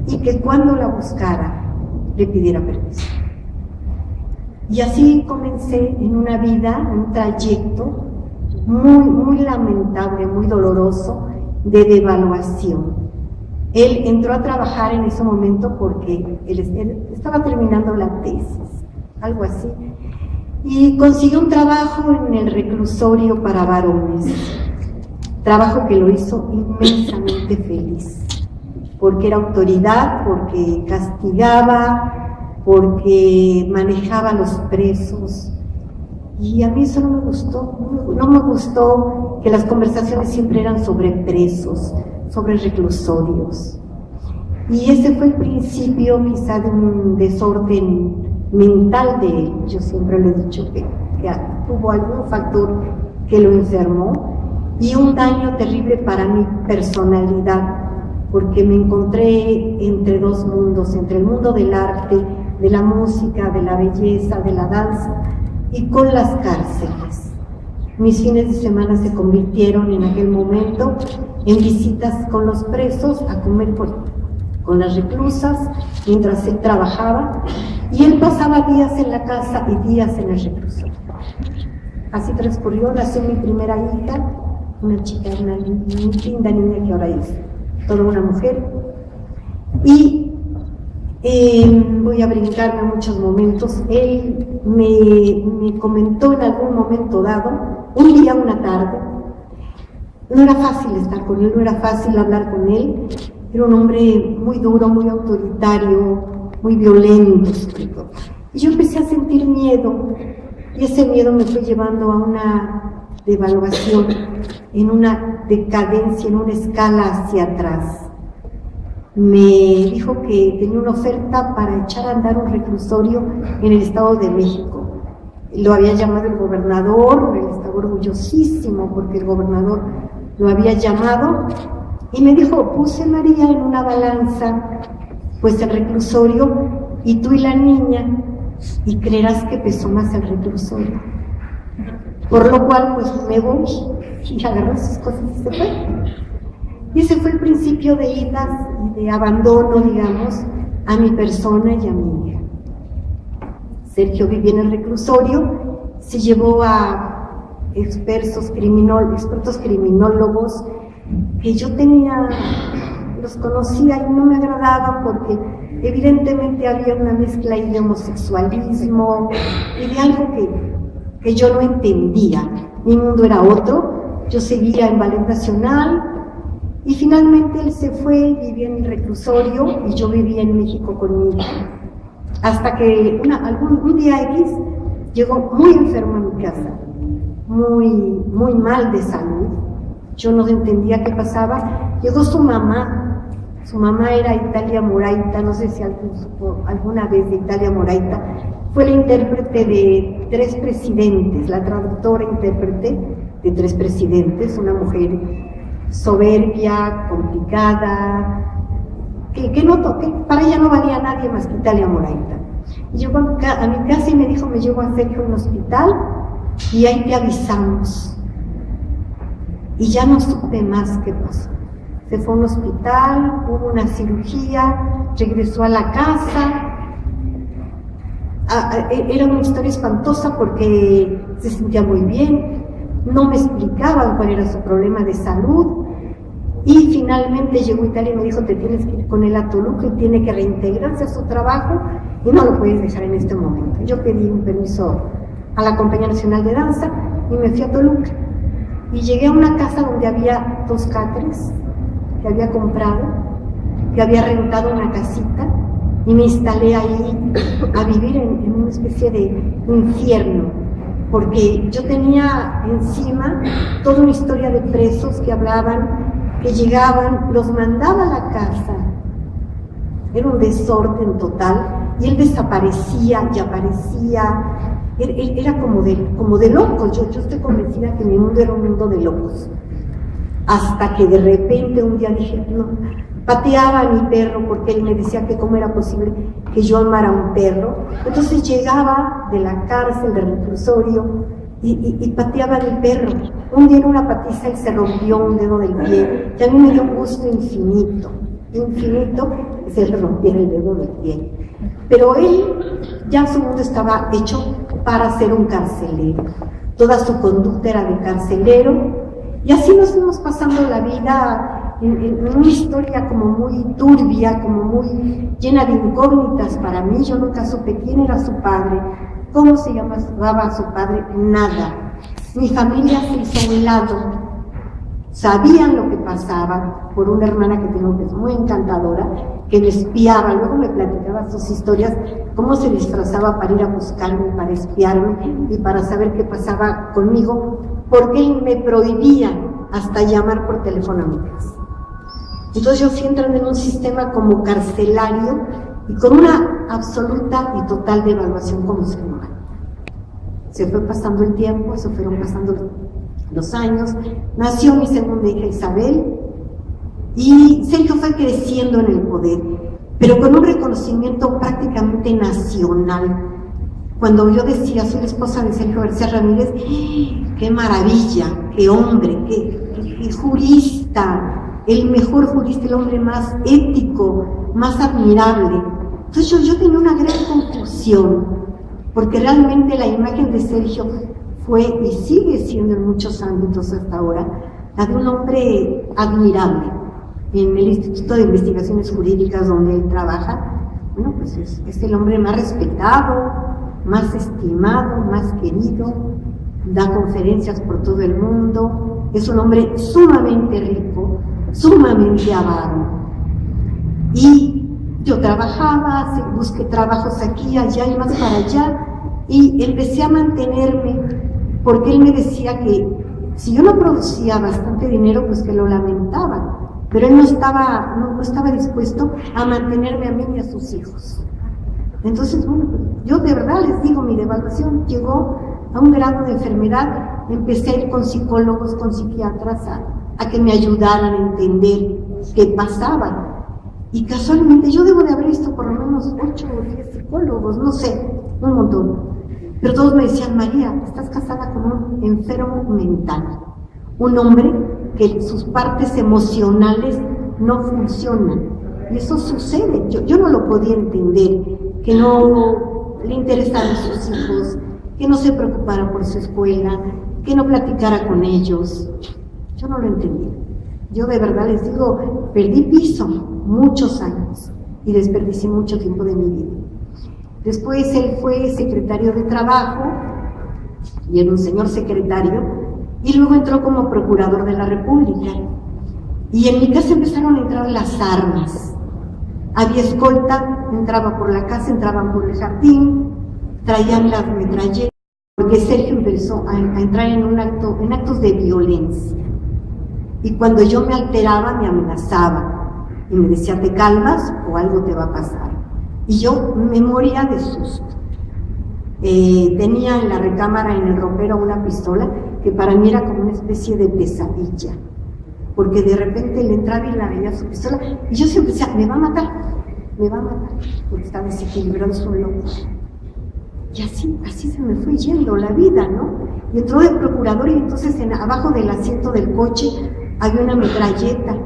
Y que cuando la buscara, le pidiera permiso. Y así comencé en una vida, un trayecto muy lamentable, muy doloroso, de devaluación. Él entró a trabajar en ese momento porque él estaba terminando la tesis, algo así, y consiguió un trabajo en el reclusorio para varones, trabajo que lo hizo inmensamente feliz, porque era autoridad, porque castigaba, porque manejaba a los presos. Y a mí eso no me gustó que las conversaciones siempre eran sobre presos, sobre reclusorios. Y ese fue el principio quizá de un desorden mental de él. Yo siempre le he dicho que tuvo algún factor que lo enfermó y un daño terrible para mi personalidad, porque me encontré entre dos mundos, entre el mundo del arte, de la música, de la belleza, de la danza, y con las cárceles. Mis fines de semana se convirtieron en aquel momento en visitas con los presos, a comer con las reclusas, mientras él trabajaba, y él pasaba días en la casa y días en el reclusorio. Así transcurrió, nació mi primera hija, una chica, una linda niña que ahora es toda una mujer, y voy a brincarme muchos momentos. Él me comentó en algún momento dado, un día, una tarde, no era fácil estar con él, no era fácil hablar con él, era un hombre muy duro, muy autoritario, muy violento sobre todo. Y yo empecé a sentir miedo, y ese miedo me fue llevando a una devaluación, en una decadencia, en una escala hacia atrás. Me dijo que tenía una oferta para echar a andar un reclusorio en el Estado de México. Lo había llamado el gobernador, él estaba orgullosísimo porque el gobernador lo había llamado, y me dijo: puse, María, en una balanza pues el reclusorio y tú y la niña, y creerás que pesó más el reclusorio. Por lo cual pues me voy, y agarró sus cosas y se fue. Y ese fue el principio de idas y de abandono, digamos, a mi persona y a mi hija. Sergio vivía en el reclusorio, se llevó a expertos criminólogos que yo los conocía y no me agradaban porque evidentemente había una mezcla ahí de homosexualismo y de algo que yo no entendía. Mi mundo era otro, yo seguía en Ballet Nacional. Y finalmente él se fue, vivía en el reclusorio y yo vivía en México con mi hija. Hasta que un día X llegó muy enfermo a mi casa, muy mal de salud. Yo no entendía qué pasaba. Llegó su mamá era Italia Moraita, no sé si alguien supo alguna vez de Italia Moraita. Fue la intérprete de 3 presidentes, la traductora intérprete de 3 presidentes, una mujer soberbia, complicada, que para ella no valía nadie más que Italia Moraita. Y llegó a mi casa y me dijo: me llevo a Sergio a un hospital y ahí te avisamos. Y ya no supe más qué pasó. Se fue a un hospital, hubo una cirugía, regresó a la casa. Era una historia espantosa porque se sentía muy bien, no me explicaban cuál era su problema de salud. Y finalmente llegó a Italia y me dijo: te tienes que ir con él a Toluca, y tiene que reintegrarse a su trabajo y no lo puedes dejar en este momento. Yo pedí un permiso a la Compañía Nacional de Danza y me fui a Toluca. Y llegué a una casa donde había 2 catres que había comprado, que había rentado una casita, y me instalé ahí a vivir en una especie de infierno, porque yo tenía encima toda una historia de presos que hablaban, que llegaban, los mandaba a la casa era un desorden total, y él desaparecía y aparecía. Era como de locos. Yo estoy convencida que mi mundo era un mundo de locos. Hasta que de repente un día dije, no, pateaba a mi perro porque él me decía que cómo era posible que yo amara a un perro. Entonces llegaba de la cárcel, del reclusorio, y pateaba a mi perro. Un día en una patiza él se rompió un dedo del pie, y a mí me dio un gusto infinito que se le rompiera el dedo del pie. Pero él, ya su mundo estaba hecho para ser un carcelero. Toda su conducta era de carcelero, y así nos fuimos pasando la vida en una historia como muy turbia, como muy llena de incógnitas para mí. Yo nunca supe quién era su padre, cómo se llamaba su padre, nada. Mi familia se hizo a un lado, sabían lo que pasaba por una hermana que tengo que es muy encantadora, que me espiaba, luego me platicaba sus historias, cómo se disfrazaba para ir a buscarme, para espiarme y para saber qué pasaba conmigo, porque él me prohibía hasta llamar por teléfono a mi casa. Entonces yo fui entrando en un sistema como carcelario y con una absoluta y total devaluación como ser humano. Se fue pasando el tiempo, se fueron pasando los años, nació mi segunda hija Isabel, y Sergio fue creciendo en el poder, pero con un reconocimiento prácticamente nacional. Cuando yo decía, soy la esposa de Sergio García Ramírez, ¡qué maravilla! ¡Qué hombre! ¡Qué jurista! El mejor jurista, el hombre más ético, más admirable. Entonces yo tenía una gran confusión, porque realmente la imagen de Sergio fue y sigue siendo en muchos ámbitos hasta ahora la de un hombre admirable. En el Instituto de Investigaciones Jurídicas donde él trabaja, bueno, pues es el hombre más respetado, más estimado, más querido, da conferencias por todo el mundo, es un hombre sumamente rico, sumamente avaro. Y yo trabajaba, busqué trabajos aquí, allá y más para allá, y empecé a mantenerme, porque él me decía que si yo no producía bastante dinero, pues que lo lamentaba, pero él no estaba dispuesto a mantenerme a mí y a sus hijos. Entonces, bueno, yo de verdad les digo, mi devaluación llegó a un grado de enfermedad. Empecé a ir con psicólogos, con psiquiatras, a que me ayudaran a entender qué pasaba. Y casualmente yo debo de haber visto por lo menos 8 o 10 psicólogos, no sé, un montón. Pero todos me decían, María, estás casada con un enfermo mental, un hombre que sus partes emocionales no funcionan. Y eso sucede. Yo no lo podía entender, que no le interesaran sus hijos, que no se preocupara por su escuela, que no platicara con ellos. Yo no lo entendía. Yo de verdad les digo, perdí piso muchos años y desperdicié mucho tiempo de mi vida. Después él fue secretario de Trabajo, y era un señor secretario, y luego entró como procurador de la República. Y en mi casa empezaron a entrar las armas. Había escolta, entraba por la casa, entraban por el jardín, traían las metralletas, porque Sergio empezó a entrar en actos de violencia. Y cuando yo me alteraba, me amenazaba y me decía, te calmas o algo te va a pasar. Y yo me moría de susto. Tenía en la recámara, en el ropero, una pistola que para mí era como una especie de pesadilla, porque de repente le entraba y la veía su pistola, y yo siempre decía, me va a matar, porque está desequilibrado, es un loco. Y así se me fue yendo la vida, ¿no? Y entró de procurador, y entonces abajo del asiento del coche había una metralleta,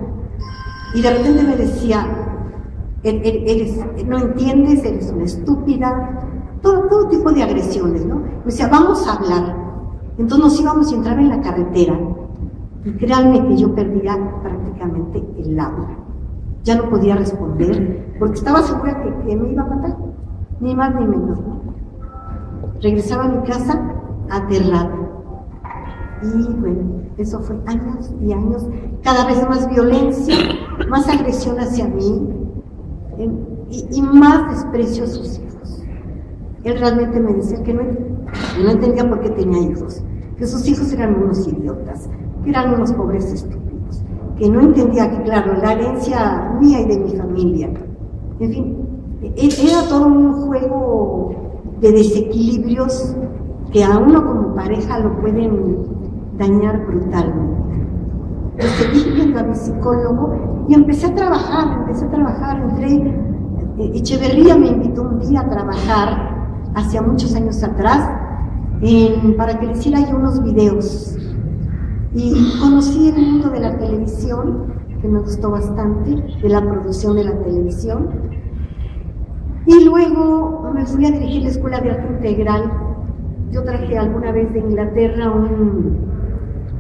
y de repente me decía, no entiendes, eres una estúpida, todo tipo de agresiones, ¿no? Me decía, vamos a hablar. Entonces nos íbamos y entraba en la carretera, y créanme que yo perdía prácticamente el habla. Ya no podía responder, porque estaba segura que me iba a matar, ni más ni menos, ¿no? Regresaba a mi casa aterrada. Y bueno, eso fue años y años, cada vez más violencia, más agresión hacia mí, y más desprecio a sus hijos. Él realmente me decía que no entendía por qué tenía hijos, que sus hijos eran unos idiotas, que eran unos pobres estúpidos, que no entendía que, claro, la herencia mía y de mi familia En fin, era todo un juego de desequilibrios que a uno como pareja lo pueden dañar brutalmente. Yo seguí viendo a mi psicólogo y empecé a trabajar, Echeverría me invitó un día a trabajar, hacia muchos años atrás, para que le hiciera yo unos videos. Y conocí el mundo de la televisión, que me gustó bastante, de la producción de la televisión. Y luego me fui a dirigir la Escuela de Arte Integral. Yo traje alguna vez de Inglaterra un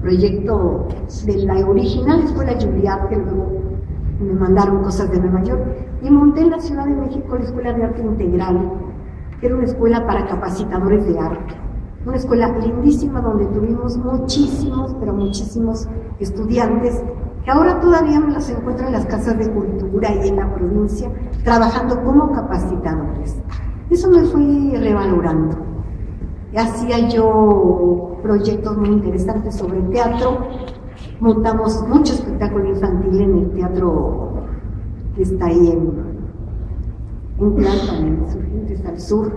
proyecto de la original Escuela Juilliard, que luego me mandaron cosas de Nueva York, y monté en la Ciudad de México la Escuela de Arte Integral, que era una escuela para capacitadores de arte. Una escuela lindísima donde tuvimos muchísimos, pero muchísimos estudiantes que ahora todavía me los encuentro en las casas de cultura y en la provincia, trabajando como capacitadores. Eso me fui revalorando. Hacía yo proyectos muy interesantes sobre teatro, montamos mucho espectáculo infantil en el teatro que está ahí en Tlalpan, en Insurgentes al sur.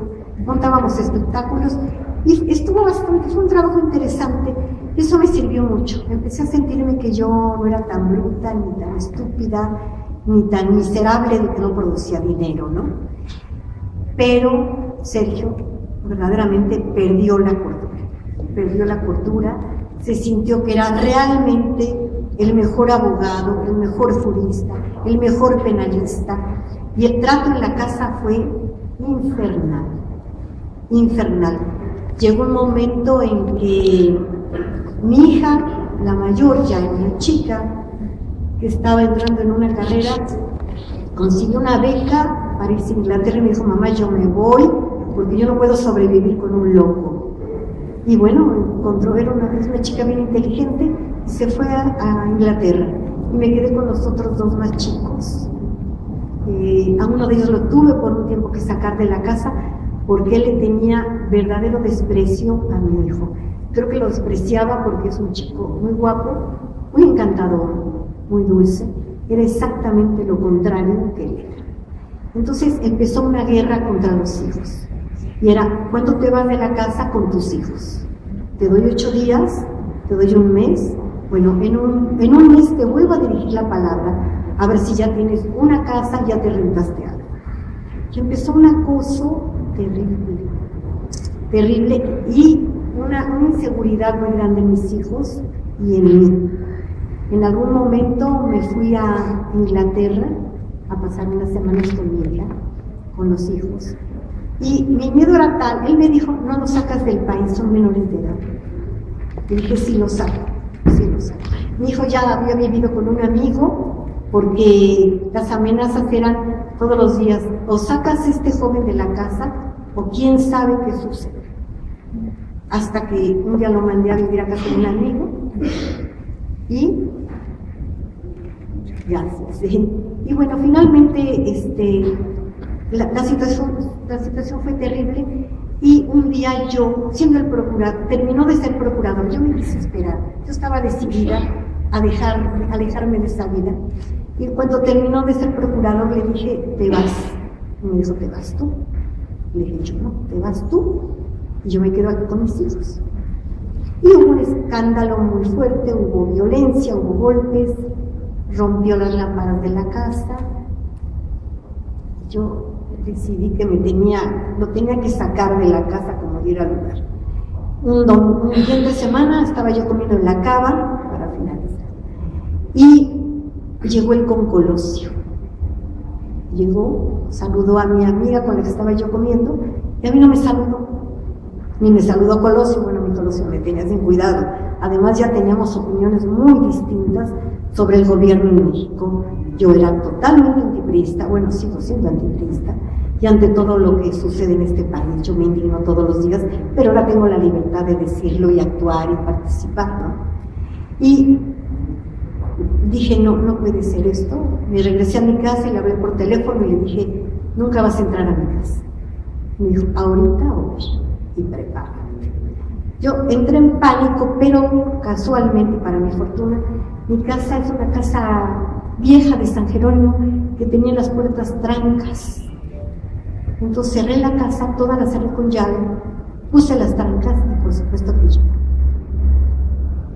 Montábamos espectáculos y estuvo bastante, fue un trabajo interesante. Eso me sirvió mucho. Empecé a sentirme que yo no era tan bruta, ni tan estúpida, ni tan miserable de que no producía dinero, ¿no? Pero Sergio verdaderamente perdió la cordura, se sintió que era realmente el mejor abogado, el mejor jurista, el mejor penalista, y el trato en la casa fue infernal. Llegó un momento en que mi hija, la mayor, ya una chica, que estaba entrando en una carrera, consiguió una beca para irse a Inglaterra y me dijo: mamá, yo me voy porque yo no puedo sobrevivir con un loco. Y bueno, encontró, era una chica bien inteligente, y se fue a Inglaterra. Y me quedé con los otros dos más chicos. A uno de ellos lo tuve por un tiempo que sacar de la casa porque él le tenía verdadero desprecio a mi hijo. Creo que lo despreciaba porque es un chico muy guapo, muy encantador, muy dulce. Era exactamente lo contrario que él era. Entonces empezó una guerra contra los hijos. Y era: ¿cuándo te vas de la casa con tus hijos? Te doy 8 días, te doy un mes. Bueno, en un mes te vuelvo a dirigir la palabra, a ver si ya tienes una casa, ya te rentaste algo. Y empezó un acoso terrible, y una inseguridad muy grande en mis hijos y en mí. En algún momento me fui a Inglaterra a pasar unas semanas con mi hija, con los hijos. Y mi miedo era tal, él me dijo: no los sacas del país, son menores de edad. Le dije: sí los saco. Mi hijo ya había vivido con un amigo, porque las amenazas eran todos los días: o sacas a este joven de la casa, o quién sabe qué sucede. Hasta que un día lo mandé a vivir a casa de un amigo, y gracias. Y bueno, finalmente la situación fue terrible, y un día yo, siendo el procurador, terminó de ser procurador, yo me quise esperar, yo estaba decidida a alejarme de esa vida, y cuando terminó de ser procurador le dije: te vas. Y me dijo: ¿te vas tú? Le dije yo: no, te vas tú, y yo me quedo aquí con mis hijos. Y hubo un escándalo muy fuerte, hubo violencia, hubo golpes, rompió las lámparas de la casa. Yo decidí que lo tenía que sacar de la casa como diera lugar. Un fin de semana estaba yo comiendo en la cava, para finalizar, y llegó el concolosio. Llegó, saludó a mi amiga con la que estaba yo comiendo, y a mí no me saludó, ni me saludó Colosio. Bueno, mi Colosio me tenía sin cuidado. Además, ya teníamos opiniones muy distintas sobre el gobierno en México. Yo era totalmente antipriista, bueno, sigo siendo antipriista, y ante todo lo que sucede en este país yo me indigno todos los días, pero ahora tengo la libertad de decirlo y actuar y participar, ¿no? Y dije: no puede ser esto. Me regresé a mi casa y le hablé por teléfono y le dije: nunca vas a entrar a mi casa. Me dijo: ahorita hoy, y prepárate. Yo entré en pánico, pero casualmente, para mi fortuna, mi casa es una casa vieja de San Jerónimo que tenía las puertas trancas. Entonces cerré la casa, toda la cerré con llave, puse las trancas y por supuesto que yo.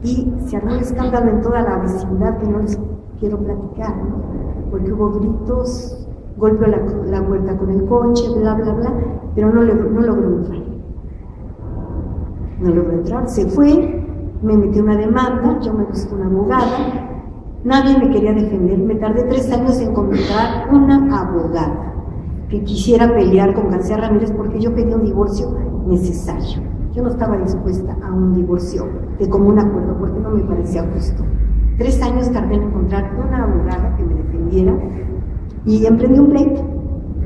Y se armó un escándalo en toda la vecindad que no les quiero platicar, ¿no? Porque hubo gritos, golpeó la puerta con el coche, bla, bla, bla, pero no logró entrar. No logró entrar, se fue, me metí una demanda, yo me busqué una abogada, nadie me quería defender, me tardé 3 años en encontrar una abogada que quisiera pelear con García Ramírez porque yo pedí un divorcio necesario. Yo no estaba dispuesta a un divorcio de común acuerdo porque no me parecía justo. 3 años tardé en encontrar una abogada que me defendiera y emprendí un pleito.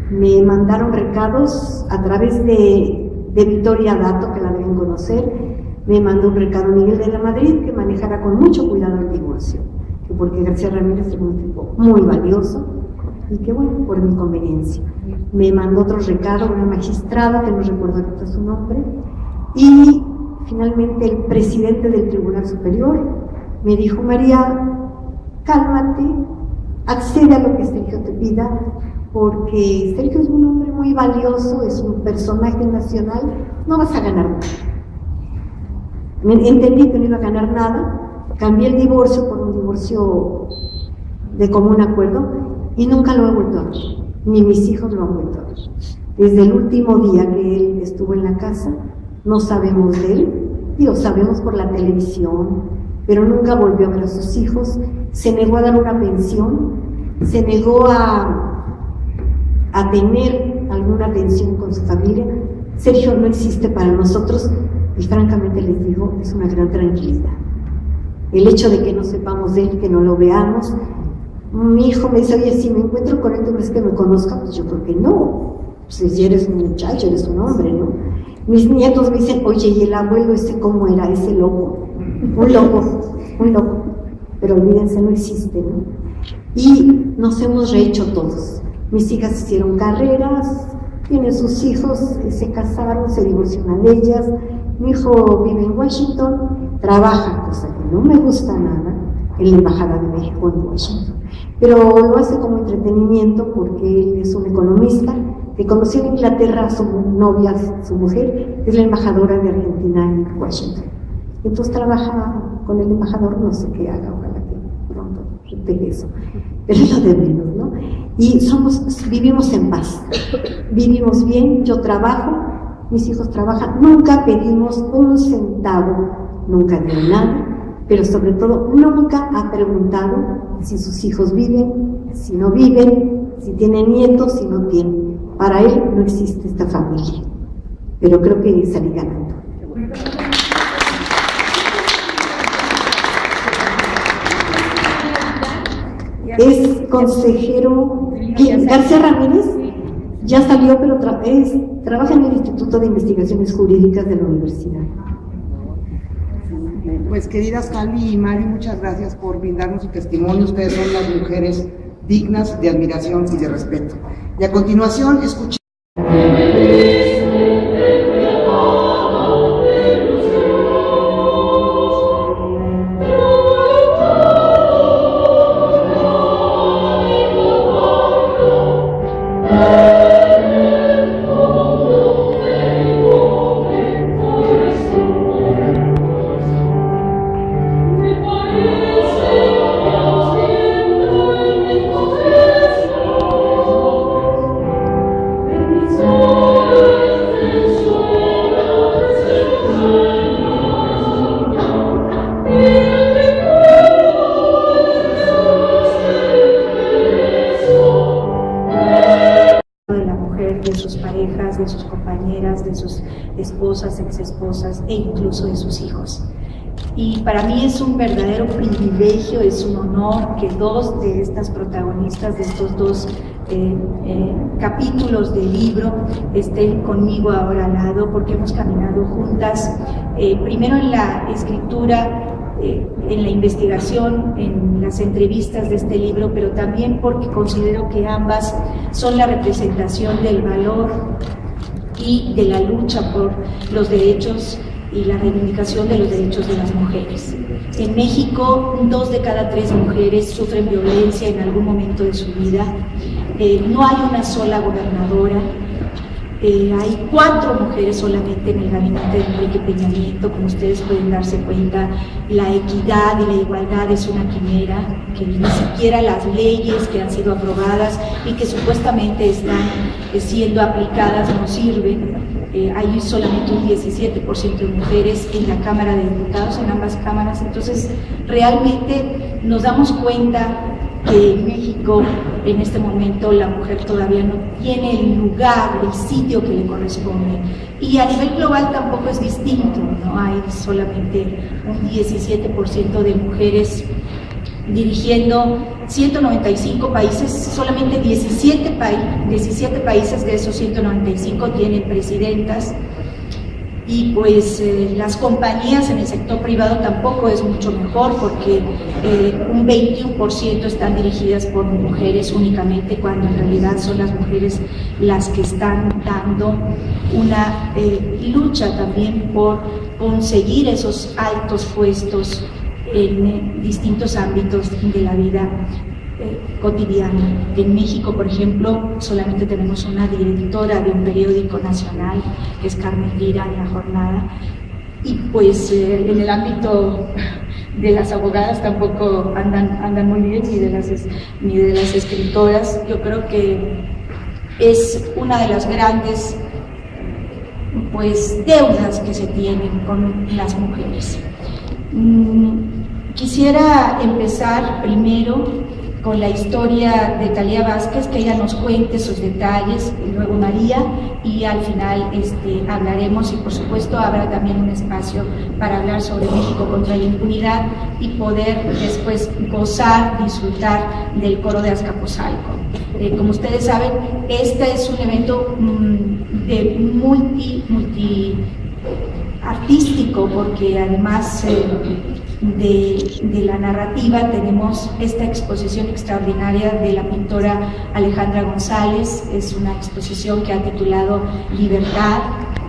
Me mandaron recados a través de Victoria Dato, que la deben conocer. Me mandó un recado Miguel de la Madrid que manejara con mucho cuidado el divorcio, que porque García Ramírez era un tipo muy valioso y que bueno, por mi conveniencia. Me mandó otro recado una magistrada, que no recuerdo ahorita su nombre, y finalmente el presidente del Tribunal Superior me dijo: María, cálmate, accede a lo que Sergio te pida, porque Sergio es un hombre muy valioso, es un personaje nacional, no vas a ganar nada. Entendí que no iba a ganar nada, cambié el divorcio por un divorcio de común acuerdo y nunca lo he vuelto a ver, ni mis hijos lo han vuelto a ver. Desde el último día que él estuvo en la casa, no sabemos de él, lo sabemos por la televisión, pero nunca volvió a ver a sus hijos, se negó a dar una pensión, se negó a tener alguna atención con su familia. Sergio no existe para nosotros y francamente les digo, es una gran tranquilidad. El hecho de que no sepamos de él, que no lo veamos. Mi hijo me dice: oye, si me encuentro con él, ¿tú crees que me conozca? Pues yo creo que no, pues ya eres un muchacho, eres un hombre, ¿no? Mis nietos me dicen: oye, ¿y el abuelo ese cómo era? Ese loco, un loco, pero olvídense, no existe, ¿no? Y nos hemos rehecho todos. Mis hijas hicieron carreras, tienen sus hijos, se casaron, se divorciaron de ellas. Mi hijo vive en Washington, trabaja, cosa que no me gusta nada, en la Embajada de México en Washington. Pero lo hace como entretenimiento porque él es un economista que conoció en Inglaterra a su novia, su mujer, es la embajadora de Argentina en Washington. Entonces trabaja con el embajador, no sé qué haga, ojalá que pronto pegue eso, pero es lo de menos, ¿no? Y vivimos en paz, vivimos bien, yo trabajo, mis hijos trabajan, nunca pedimos un centavo, nunca dio nada, pero sobre todo nunca ha preguntado si sus hijos viven, si no viven, si tienen nietos, si no tienen. Para él no existe esta familia, pero creo que salí ganando. Es consejero, García Ramírez ya salió, pero trabaja en el Instituto de Investigaciones Jurídicas de la Universidad. Pues queridas Cali y Mari, muchas gracias por brindarnos su testimonio. Ustedes son las mujeres dignas de admiración y de respeto. Y a continuación, escuchemos. de sus compañeras, de sus esposas, exesposas e incluso de sus hijos. Y para mí es un verdadero privilegio, es un honor que 2 de estas protagonistas de estos 2 capítulos del libro estén conmigo ahora al lado, porque hemos caminado juntas, primero en la escritura, en la investigación, en las entrevistas de este libro, pero también porque considero que ambas son la representación del valor y de la lucha por los derechos y la reivindicación de los derechos de las mujeres. En México, 2 de cada 3 mujeres sufren violencia en algún momento de su vida. No hay una sola gobernadora. Hay 4 mujeres solamente en el gabinete de Enrique Peña Nieto. Como ustedes pueden darse cuenta, la equidad y la igualdad es una quimera, que ni siquiera las leyes que han sido aprobadas y que supuestamente están siendo aplicadas no sirven. Hay solamente un 17% de mujeres en la Cámara de Diputados, en ambas cámaras. Entonces, realmente nos damos cuenta que en México, en este momento, la mujer todavía no tiene el lugar, el sitio que le corresponde. Y a nivel global tampoco es distinto, ¿no? Hay solamente un 17% de mujeres dirigiendo 195 países, solamente 17 países de esos 195 tienen presidentas, y pues las compañías en el sector privado tampoco es mucho mejor, porque un 21% están dirigidas por mujeres únicamente, cuando en realidad son las mujeres las que están dando una lucha también por conseguir esos altos puestos en distintos ámbitos de la vida cotidiana. En México, por ejemplo, solamente tenemos una directora de un periódico nacional, que es Carmen Lira, en La Jornada, y pues en el ámbito de las abogadas tampoco andan muy bien, ni de las escritoras. Yo creo que es una de las grandes pues deudas que se tienen con las mujeres. Quisiera empezar primero con la historia de Talía Vázquez, que ella nos cuente sus detalles, y luego María, y al final hablaremos, y por supuesto habrá también un espacio para hablar sobre México contra la impunidad y poder después gozar, disfrutar del coro de Azcapotzalco. Como ustedes saben, este es un evento de multi artístico, porque además de la narrativa tenemos esta exposición extraordinaria de la pintora Alejandra González. Es una exposición que ha titulado Libertad.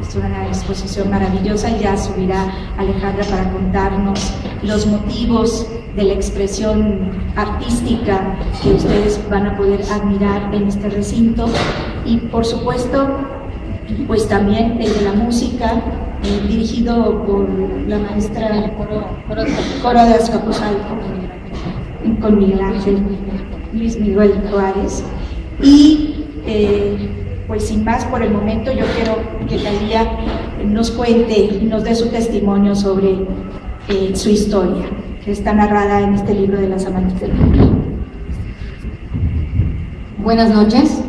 Es una exposición maravillosa. Ya subirá Alejandra para contarnos los motivos de la expresión artística que ustedes van a poder admirar en este recinto. Y por supuesto, pues también el de la música, dirigido por la maestra Coro de Azcapotzalco, con Miguel Ángel, Luis Miguel Juárez. Y pues sin más por el momento, yo quiero que Talía nos cuente y nos dé su testimonio sobre su historia, que está narrada en este libro de Las Amantes del Poder. Buenas noches.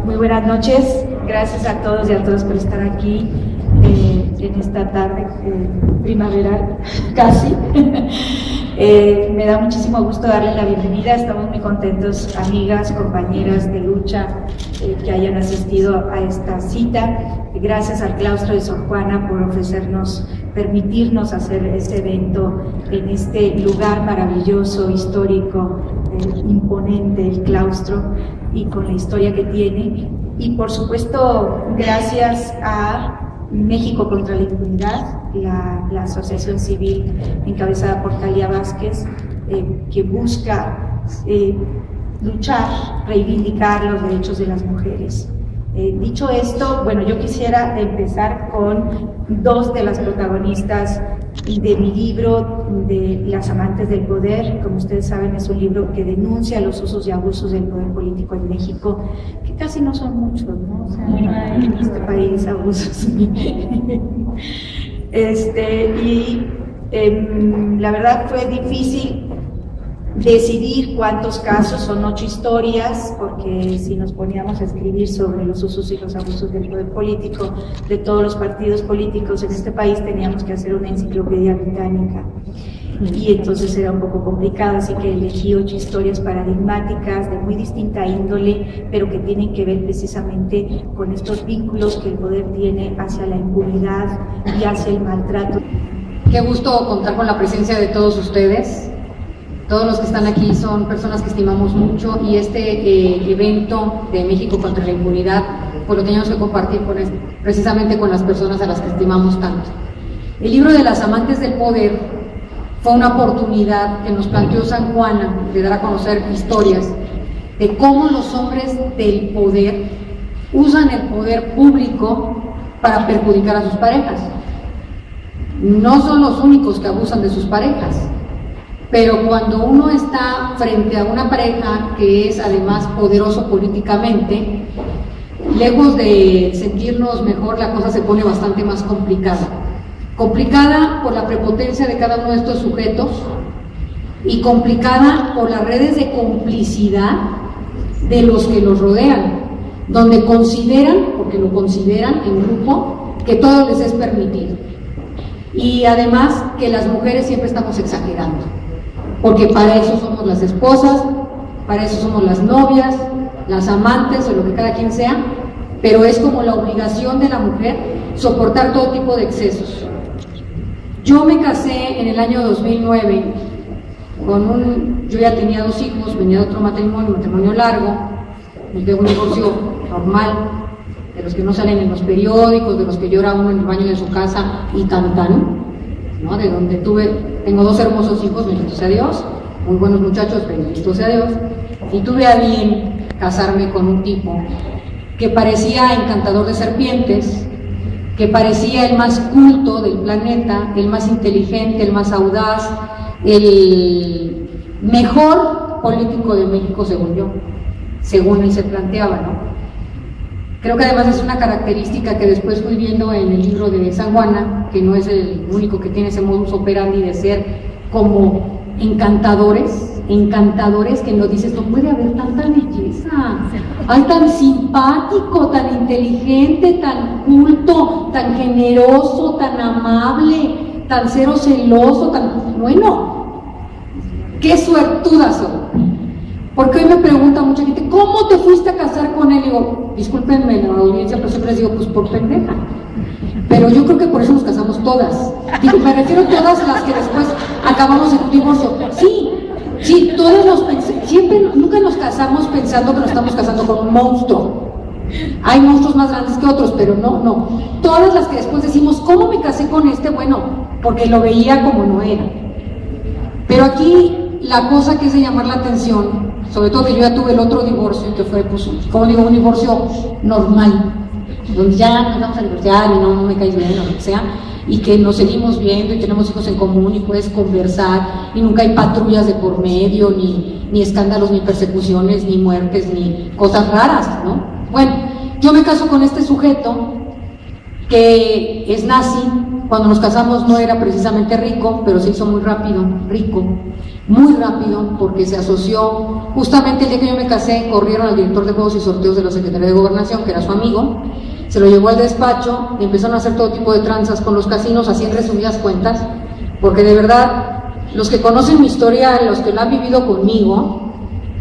Muy buenas noches, gracias a todos y a todas por estar aquí en esta tarde primaveral, casi. Me da muchísimo gusto darles la bienvenida. Estamos muy contentos, amigas, compañeras de lucha, que hayan asistido a esta cita. Gracias al Claustro de Sor Juana por permitirnos hacer este evento en este lugar maravilloso, histórico, imponente, el claustro, y con la historia que tiene. Y por supuesto, gracias a México contra la Impunidad, la asociación civil encabezada por Talía Vázquez, que busca luchar, reivindicar los derechos de las mujeres. Dicho esto, bueno, yo quisiera empezar con 2 de las protagonistas de mi libro, de Las Amantes del Poder. Como ustedes saben, es un libro que denuncia los usos y abusos del poder político en México, que casi no son muchos, ¿no? O sea, no hay en este país abusos. La verdad fue difícil decidir cuántos casos. Son 8 historias, porque si nos poníamos a escribir sobre los usos y los abusos del poder político de todos los partidos políticos en este país, teníamos que hacer una enciclopedia británica. y entonces era un poco complicado, así que elegí 8 historias paradigmáticas de muy distinta índole, pero que tienen que ver precisamente con estos vínculos que el poder tiene hacia la impunidad y hacia el maltrato. Qué gusto contar con la presencia de todos ustedes. Todos los que están aquí son personas que estimamos mucho y este evento de México contra la impunidad pues lo teníamos que compartir precisamente con las personas a las que estimamos tanto. El libro de las amantes del poder fue una oportunidad que nos planteó San Juana de dar a conocer historias de cómo los hombres del poder usan el poder público para perjudicar a sus parejas. No son los únicos que abusan de sus parejas, pero cuando uno está frente a una pareja que es además poderoso políticamente, lejos de sentirnos mejor, la cosa se pone bastante más complicada. Complicada por la prepotencia de cada uno de estos sujetos y complicada por las redes de complicidad de los que los rodean, donde consideran, porque lo consideran en grupo, que todo les es permitido. Y además que las mujeres siempre estamos exagerando, porque para eso somos las esposas, para eso somos las novias, las amantes o lo que cada quien sea, pero es como la obligación de la mujer soportar todo tipo de excesos. Yo me casé en el año 2009 yo ya tenía 2 hijos, venía de otro matrimonio largo, de un divorcio normal, de los que no salen en los periódicos, de los que llora uno en el baño de su casa y tan, ¿no? De donde tengo 2 hermosos hijos, bendito sea Dios, muy buenos muchachos, bendito sea Dios, y tuve a bien casarme con un tipo que parecía encantador de serpientes, que parecía el más culto del planeta, el más inteligente, el más audaz, el mejor político de México, según él se planteaba, ¿no? Creo que además es una característica que después fui viendo en el libro de San Juana, que no es el único que tiene ese modus operandi de ser como encantadores que no dices, no puede haber tanta belleza, ay, tan simpático, tan inteligente, tan culto, tan generoso, tan amable, tan cero celoso, tan bueno, qué suertudas son. Porque hoy me pregunta mucha gente, ¿cómo te fuiste a casar con él? Y digo, discúlpenme la audiencia, pero siempre les digo, pues por pendeja. Pero yo creo que por eso nos casamos todas. Digo, me refiero a todas las que después acabamos en un divorcio. Sí, todos nunca nos casamos pensando que nos estamos casando con un monstruo. Hay monstruos más grandes que otros, pero no. Todas las que después decimos, ¿cómo me casé con este? Bueno, porque lo veía como no era. Pero aquí la cosa que es de llamar la atención, sobre todo que yo ya tuve el otro divorcio, que fue, pues, como digo, un divorcio normal, donde ya nos vamos a divorciar y no me caes bien o lo que sea, y que nos seguimos viendo y tenemos hijos en común y puedes conversar y nunca hay patrullas de por medio, ni escándalos, ni persecuciones, ni muertes, ni cosas raras, ¿no? Bueno, yo me caso con este sujeto que es nazi. Cuando nos casamos no era precisamente rico, pero se hizo muy rápido, muy rápido, porque se asoció, justamente el día que yo me casé, corrieron al director de Juegos y Sorteos de la Secretaría de Gobernación, que era su amigo, se lo llevó al despacho y empezaron a hacer todo tipo de tranzas con los casinos, así en resumidas cuentas, porque de verdad, los que conocen mi historia, los que la han vivido conmigo,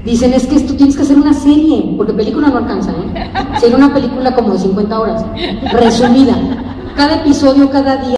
dicen, es que esto tienes que hacer una serie, porque película no alcanza, ¿eh? Sería una película como de 50 horas, resumida, cada episodio, cada día.